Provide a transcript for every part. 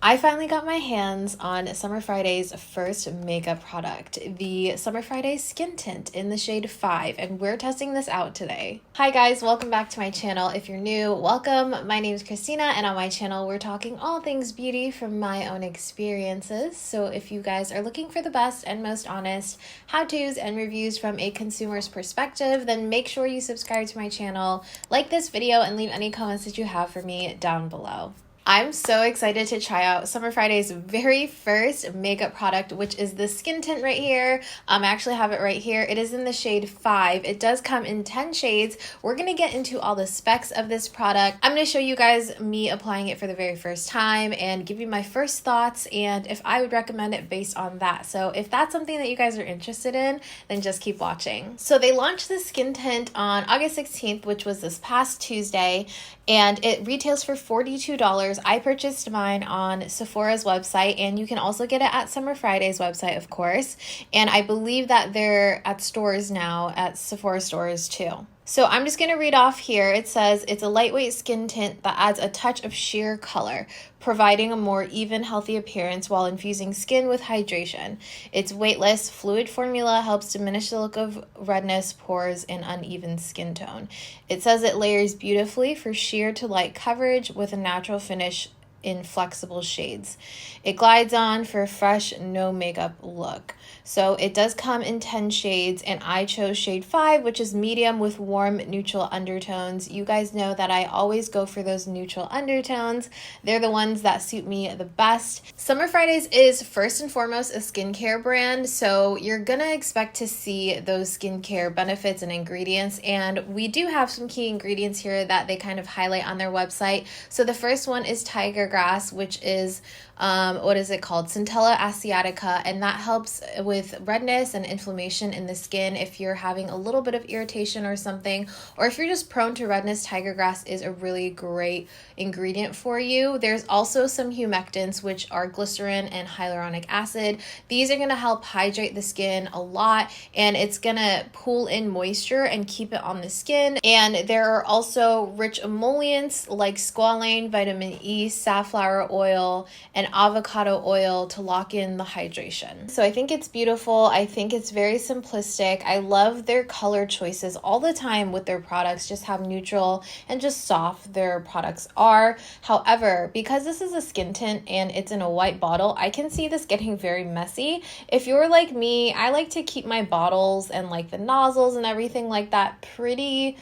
I finally got my hands on Summer Friday's first makeup product, the Summer Friday Skin Tint in the shade 5, and we're testing this out today. Hi guys, welcome back to my channel. If you're new, welcome. My name is Christina, and on my channel we're talking all things beauty from my own experiences. So if you guys are looking for the best and most honest how-tos and reviews from a consumer's perspective, then make sure you subscribe to my channel, like this video, and leave any comments that you have for me down below. I'm so excited to try out Summer Friday's very first makeup product, which is the skin tint right here. I actually have it right here. It is in the shade 5. It does come in 10 shades. We're going to get into all the specs of this product. I'm going to show you guys me applying it for the very first time and give you my first thoughts and if I would recommend it based on that. So if that's something that you guys are interested in, then just keep watching. So they launched the skin tint on August 16th, which was this past Tuesday, and it retails for $42. I purchased mine on Sephora's website, and you can also get it at Summer Friday's website, of course. And I believe that they're at stores now, at Sephora stores too. So I'm just going to read off here. It says it's a lightweight skin tint that adds a touch of sheer color, providing a more even, healthy appearance while infusing skin with hydration. Its weightless, fluid formula helps diminish the look of redness, pores, and uneven skin tone. It says it layers beautifully for sheer to light coverage with a natural finish in flexible shades. It glides on for a fresh, no makeup look. So it does come in 10 shades, and I chose shade 5, which is medium with warm neutral undertones. You guys know that I always go for those neutral undertones. They're the ones that suit me the best. Summer Fridays is first and foremost a skincare brand, so you're gonna expect to see those skincare benefits and ingredients, and we do have some key ingredients here that they kind of highlight on their website. So the first one is tiger grass, which is what is it called? Centella asiatica, and that helps with redness and inflammation in the skin. If you're having a little bit of irritation or something, or if you're just prone to redness, tiger grass is a really great ingredient for you. There's also some humectants, which are glycerin and hyaluronic acid. These are going to help hydrate the skin a lot, and it's going to pull in moisture and keep it on the skin. And there are also rich emollients like squalane, vitamin E, safflower oil, and avocado oil to lock in the hydration. So I think it's beautiful. I think it's very simplistic. I love their color choices all the time with their products, just how neutral and just soft their products are. However, because this is a skin tint and it's in a white bottle, I can see this getting very messy. If you're like me, I like to keep my bottles and like the nozzles and everything like that pretty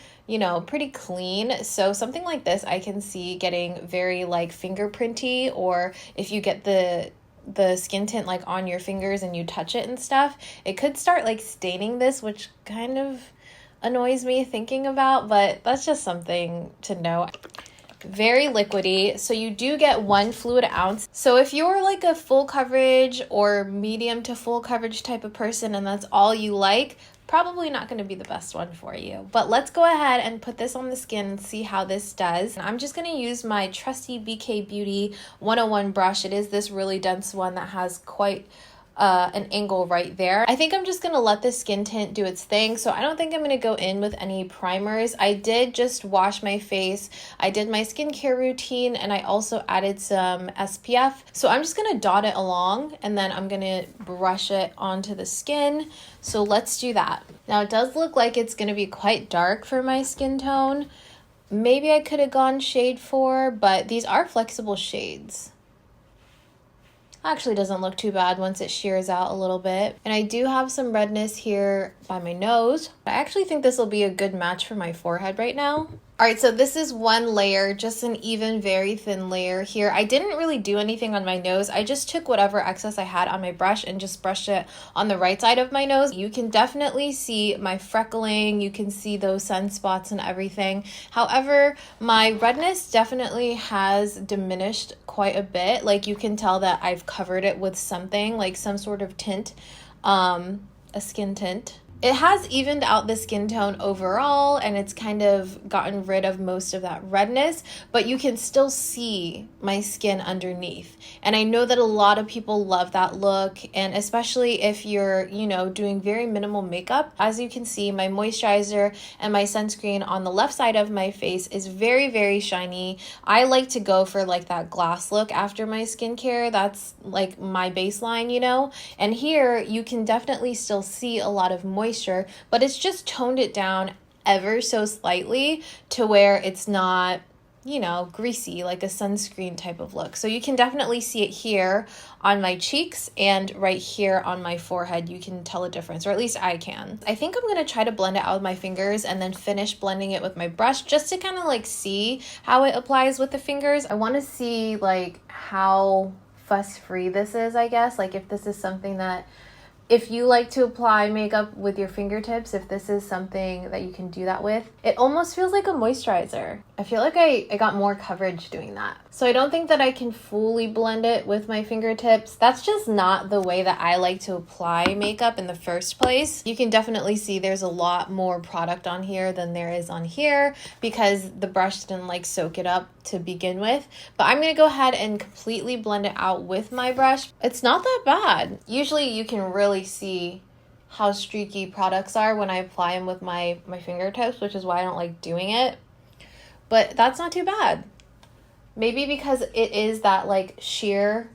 clean. So something like this I can see getting very like fingerprinty, or if you get the skin tint like on your fingers and you touch it and stuff, it could start like staining this, which kind of annoys me thinking about, but that's just something to know. Very liquidy, so you do get 1 fluid ounce. So if you're like a full coverage or medium to full coverage type of person and that's all you like, probably not going to be the best one for you. But let's go ahead and put this on the skin and see how this does. I'm just going to use my trusty BK Beauty 101 brush. It is this really dense one that has quite an angle right there. I think I'm just going to let the skin tint do its thing. So I don't think I'm going to go in with any primers. I did just wash my face. I did my skincare routine, and I also added some SPF. So I'm just going to dot it along, and then I'm going to brush it onto the skin. So let's do that. Now it does look like it's going to be quite dark for my skin tone. Maybe I could have gone shade 4, but these are flexible shades. Actually doesn't look too bad once it shears out a little bit. And I do have some redness here by my nose. I actually think this will be a good match for my forehead right now. All right, so this is one layer, just an even, very thin layer here. I didn't really do anything on my nose. I just took whatever excess I had on my brush and just brushed it on the right side of my nose. You can definitely see my freckling. You can see those sunspots and everything. However, my redness definitely has diminished quite a bit. Like you can tell that I've covered it with something, like some sort of tint, a skin tint. It has evened out the skin tone overall, and it's kind of gotten rid of most of that redness, but you can still see my skin underneath. And I know that a lot of people love that look, and especially if you're, you know, doing very minimal makeup. As you can see, my moisturizer and my sunscreen on the left side of my face is very, very shiny. I like to go for like that glass look after my skincare. That's like my baseline, you know? And here you can definitely still see a lot of moisture, but it's just toned it down ever so slightly to where it's not, you know, greasy like a sunscreen type of look. So you can definitely see it here on my cheeks and right here on my forehead. You can tell a difference, or at least I can. I think I'm going to try to blend it out with my fingers and then finish blending it with my brush just to kind of like see how it applies with the fingers. I want to see like how fuss free this is, I guess. Like if this is something that, if you like to apply makeup with your fingertips, if this is something that you can do that with. It almost feels like a moisturizer. I feel like I got more coverage doing that. So I don't think that I can fully blend it with my fingertips. That's just not the way that I like to apply makeup in the first place. You can definitely see there's a lot more product on here than there is on here because the brush didn't like soak it up to begin with. But I'm gonna go ahead and completely blend it out with my brush. It's not that bad. Usually you can really see how streaky products are when I apply them with my fingertips, which is why I don't like doing it. But that's not too bad. Maybe because it is that like sheer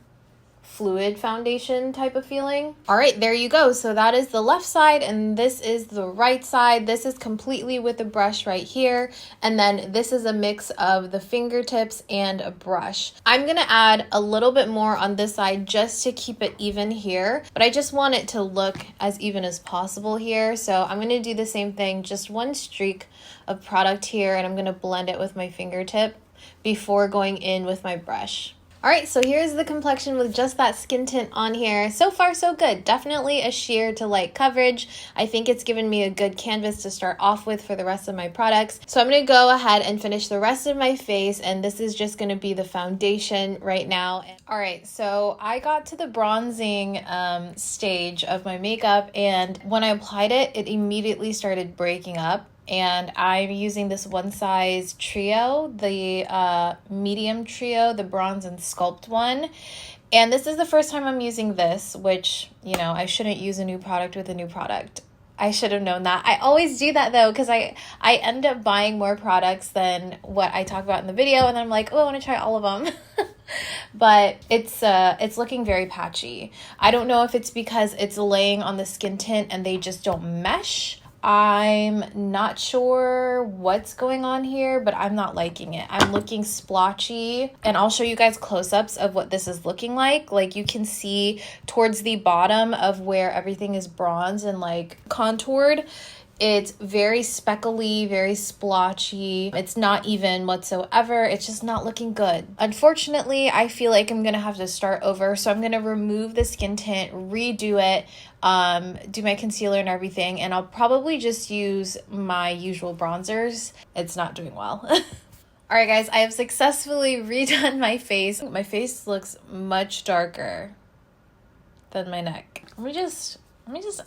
fluid foundation type of feeling. All right, there you go. So that is the left side and this is the right side. This is completely with a brush right here. And then this is a mix of the fingertips and a brush. I'm gonna add a little bit more on this side just to keep it even here, but I just want it to look as even as possible here. So I'm gonna do the same thing, just one streak of product here, and I'm gonna blend it with my fingertip before going in with my brush. All right, so here's the complexion with just that skin tint on here. So far, so good. Definitely a sheer to light coverage. I think it's given me a good canvas to start off with for the rest of my products. So I'm gonna go ahead and finish the rest of my face, and this is just gonna be the foundation right now. All right, so I got to the bronzing stage of my makeup, and when I applied it, it immediately started breaking up. And I'm using this One Size Trio, the medium trio, the bronze and sculpt one. And this is the first time I'm using this, which, you know, I shouldn't use a new product with a new product. I should have known that. I always do that though, because I end up buying more products than what I talk about in the video, and then I'm like, oh, I want to try all of them. But it's looking very patchy. I don't know if it's because it's laying on the skin tint and they just don't mesh. I'm not sure what's going on here, but I'm not liking it. I'm looking splotchy, and I'll show you guys close-ups of what this is looking like. Like you can see towards the bottom of where everything is bronze and like contoured, it's very speckly, very splotchy. It's not even whatsoever. It's just not looking good. Unfortunately, I feel like I'm gonna have to start over. So I'm gonna remove the skin tint, redo it, do my concealer and everything, and I'll probably just use my usual bronzers. It's not doing well. All right, guys, I have successfully redone my face. My face looks much darker than my neck. Let me just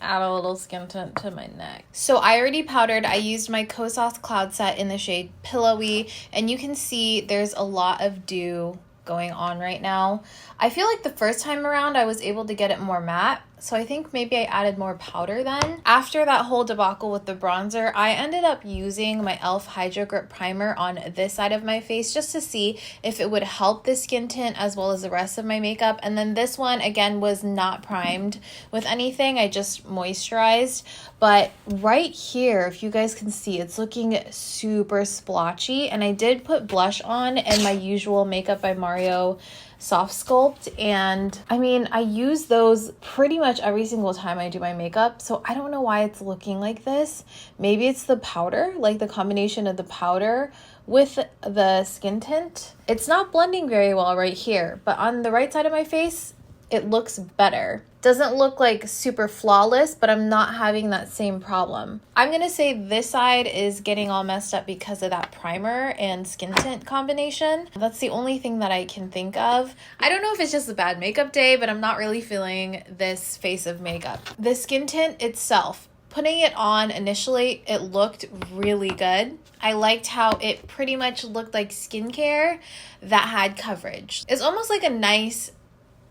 add a little skin tint to my neck. So I already powdered. I used my Kosas Cloud Set in the shade Pillowy, and you can see there's a lot of dew going on right now. I feel like the first time around I was able to get it more matte, so I think maybe I added more powder then. After that whole debacle with the bronzer, I ended up using my e.l.f. Hydro Grip Primer on this side of my face just to see if it would help the skin tint as well as the rest of my makeup. And then this one, again, was not primed with anything. I just moisturized. But right here, if you guys can see, it's looking super splotchy. And I did put blush on and my usual Makeup by Mario Soft Sculpt, and I mean, I use those pretty much every single time I do my makeup, so I don't know why it's looking like this. Maybe it's the powder, like the combination of the powder with the skin tint. It's not blending very well right here, but on the right side of my face, it looks better. Doesn't look like super flawless, but I'm not having that same problem. I'm gonna say this side is getting all messed up because of that primer and skin tint combination. That's the only thing that I can think of. I don't know if it's just a bad makeup day, but I'm not really feeling this face of makeup. The skin tint itself Putting it on initially, it looked really good. I liked how it pretty much looked like skincare that had coverage. It's almost like a nice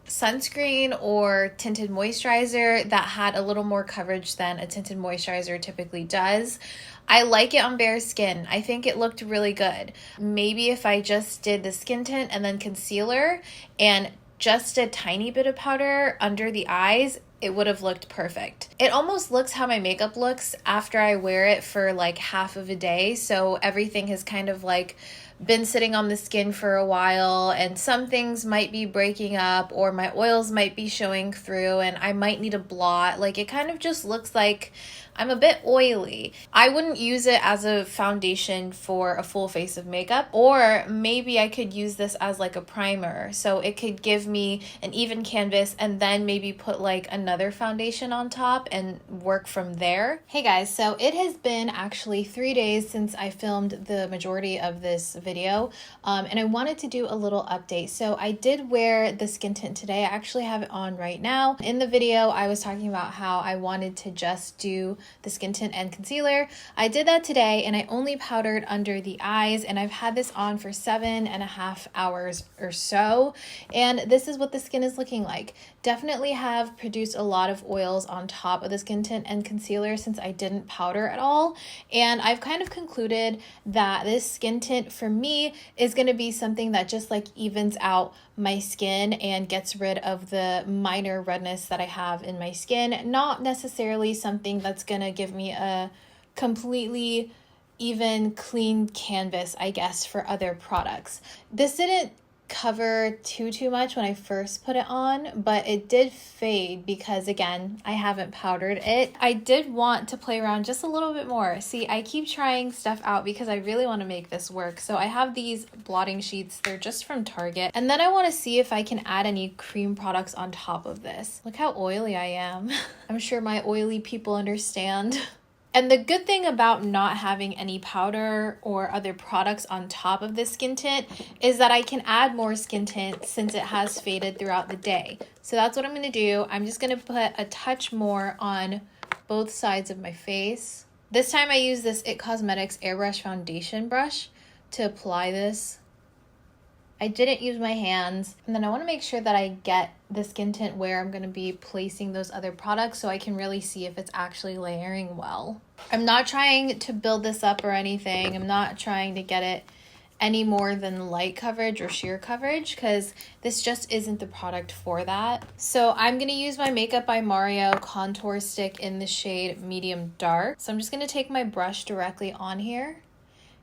sunscreen or tinted moisturizer that had a little more coverage than a tinted moisturizer typically does. I like it on bare skin. I think it looked really good. Maybe if I just did the skin tint and then concealer and just a tiny bit of powder under the eyes, it would have looked perfect. It almost looks how my makeup looks after I wear it for like half of a day. So everything has kind of like been sitting on the skin for a while, and some things might be breaking up or my oils might be showing through and I might need a blot. Like, it kind of just looks like I'm a bit oily. I wouldn't use it as a foundation for a full face of makeup, or maybe I could use this as like a primer. So it could give me an even canvas and then maybe put like another foundation on top and work from there. Hey guys, so it has been actually 3 days since I filmed the majority of this video, and I wanted to do a little update. So I did wear the skin tint today. I actually have it on right now. In the video, I was talking about how I wanted to just do the skin tint and concealer. I did that today and I only powdered under the eyes, and I've had this on for 7.5 hours or so, and this is what the skin is looking like. Definitely have produced a lot of oils on top of the skin tint and concealer since I didn't powder at all, and I've kind of concluded that this skin tint for me is going to be something that just like evens out my skin and gets rid of the minor redness that I have in my skin, not necessarily something that's going to give me a completely even clean canvas, I guess, for other products. This didn't cover too much when I first put it on, but it did fade because, again, I haven't powdered it. I did want to play around just a little bit more. See, I keep trying stuff out because I really want to make this work. So I have these blotting sheets. They're just from Target. And then I want to see if I can add any cream products on top of this. Look how oily I am. I'm sure my oily people understand. And the good thing about not having any powder or other products on top of this skin tint is that I can add more skin tint since it has faded throughout the day. So that's what I'm going to do. I'm just going to put a touch more on both sides of my face. This time I use this It Cosmetics Airbrush foundation brush to apply this. I didn't use my hands, and then I want to make sure that I get the skin tint where I'm going to be placing those other products so I can really see if it's actually layering well. I'm not trying to build this up or anything. I'm not trying to get it any more than light coverage or sheer coverage because this just isn't the product for that. So I'm going to use my Makeup by Mario contour stick in the shade Medium Dark. So I'm just going to take my brush directly on here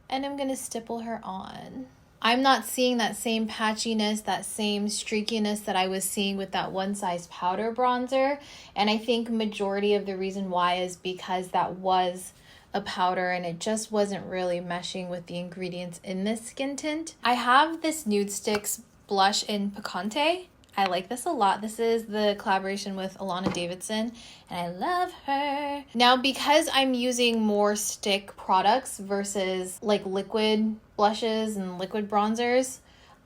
and I'm going to stipple her on. I'm not seeing that same patchiness, that same streakiness that I was seeing with that One Size powder bronzer. And I think majority of the reason why is because that was a powder and it just wasn't really meshing with the ingredients in this skin tint. I have this Nude Sticks blush in Picante. I like this a lot. This is the collaboration with Alana Davidson, and I love her. Now, because I'm using more stick products versus like liquid blushes and liquid bronzers,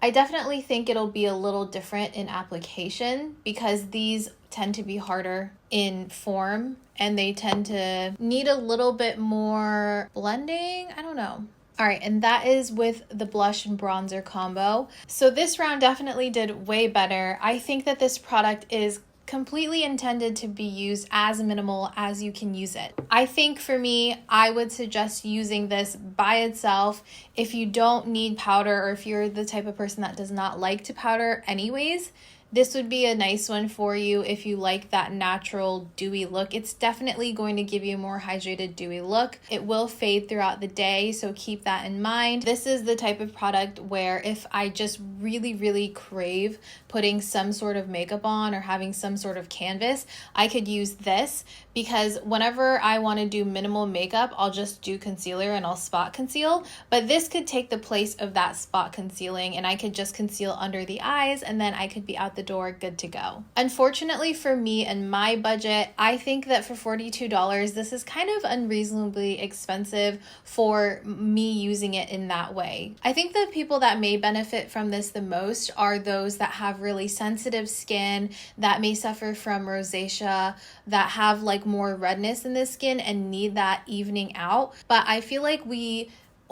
I definitely think it'll be a little different in application because these tend to be harder in form and they tend to need a little bit more blending. I don't know. All right, and that is with the blush and bronzer combo. So this round definitely did way better. I think that this product is completely intended to be used as minimal as you can use it. I think for me, I would suggest using this by itself if you don't need powder or if you're the type of person that does not like to powder anyways. This would be a nice one for you if you like that natural dewy look. It's definitely going to give you a more hydrated dewy look. It will fade throughout the day, so keep that in mind. This is the type of product where if I just really crave putting some sort of makeup on or having some sort of canvas, I could use this because whenever I want to do minimal makeup, I'll just do concealer and I'll spot conceal. But this could take the place of that spot concealing and I could just conceal under the eyes and then I could be out the the door, good to go. Unfortunately for me and my budget, I think that for $42, this is kind of unreasonably expensive for me using it in that way. I think the people that may benefit from this the most are those that have really sensitive skin, that may suffer from rosacea, that have like more redness in the skin and need that evening out. But I feel like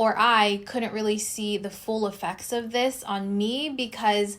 I couldn't really see the full effects of this on me because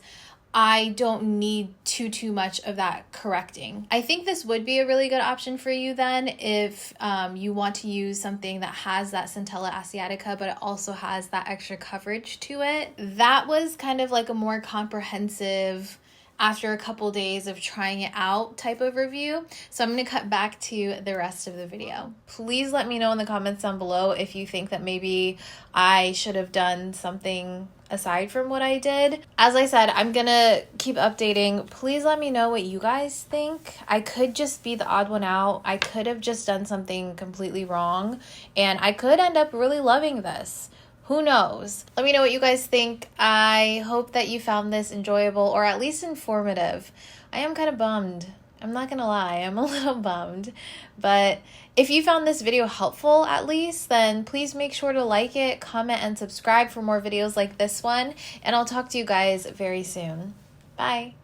I don't need too much of that correcting. I think this would be a really good option for you then if you want to use something that has that Centella asiatica, but it also has that extra coverage to it. That was kind of like a more comprehensive, after a couple days of trying it out type of review. So I'm going to cut back to the rest of the video. Please let me know in the comments down below if you think that maybe I should have done something aside from what I did. As I said, I'm gonna keep updating. Please let me know what you guys think. I could just be the odd one out. I could have just done something completely wrong, and I could end up really loving this. Who knows? Let me know what you guys think. I hope that you found this enjoyable or at least informative. I am kind of bummed. I'm not gonna lie, I'm a little bummed. But if you found this video helpful at least, then please make sure to like it, comment, and subscribe for more videos like this one. And I'll talk to you guys very soon. Bye.